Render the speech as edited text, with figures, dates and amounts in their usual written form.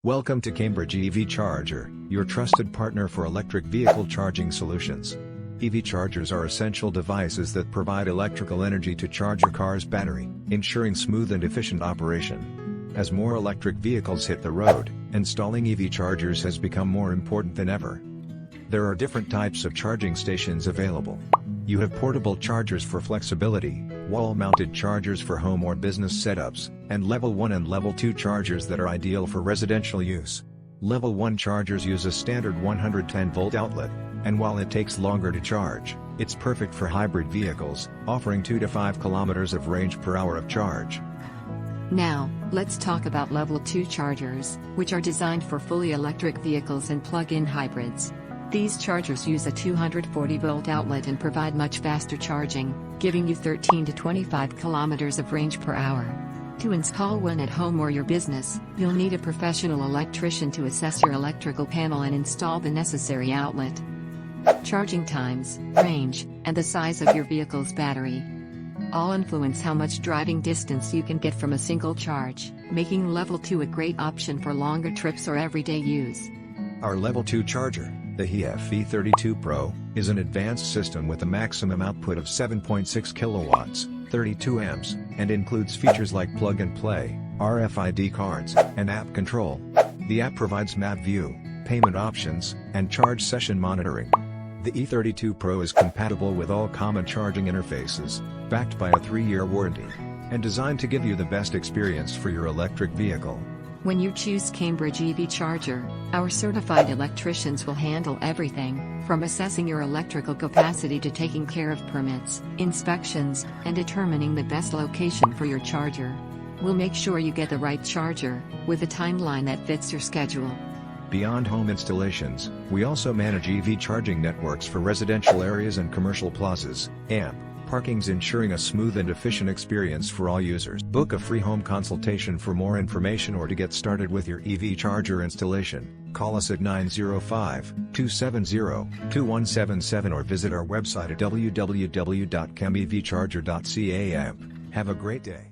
Welcome to Cambridge EV Charger, your trusted partner for electric vehicle charging solutions. EV chargers are essential devices that provide electrical energy to charge your car's battery, ensuring smooth and efficient operation. As more electric vehicles hit the road, installing EV chargers has become more important than ever. There are different types of charging stations available. You have portable chargers for flexibility, wall-mounted chargers for home or business setups, and Level 1 and Level 2 chargers that are ideal for residential use. Level 1 chargers use a standard 110-volt outlet, and while it takes longer to charge, it's perfect for hybrid vehicles, offering 2 to 5 kilometers of range per hour of charge. Now, let's talk about Level 2 chargers, which are designed for fully electric vehicles and plug-in hybrids. These chargers use a 240-volt outlet and provide much faster charging, giving you 13 to 25 kilometers of range per hour. To install one at home or your business, you'll need a professional electrician to assess your electrical panel and install the necessary outlet. Charging times, range, and the size of your vehicle's battery all influence how much driving distance you can get from a single charge, making Level 2 a great option for longer trips or everyday use. Our Level 2 charger, the HEF V32 Pro, is an advanced system with a maximum output of 7.6 kilowatts, 32 amps, and includes features like plug-and-play, RFID cards, and app control. The app provides map view, payment options, and charge session monitoring. The E32 Pro is compatible with all common charging interfaces, backed by a 3-year warranty, and designed to give you the best experience for your electric vehicle. When you choose Cambridge EV Charger, our certified electricians will handle everything, from assessing your electrical capacity to taking care of permits, inspections, and determining the best location for your charger. We'll make sure you get the right charger, with a timeline that fits your schedule. Beyond home installations, we also manage EV charging networks for residential areas and commercial plazas, AMP. Parking's ensuring a smooth and efficient experience for all users. Book a free home consultation for more information or to get started with your EV charger installation. Call us at 905-270-2177 or visit our website at www.cambevcharger.ca. Have a great day.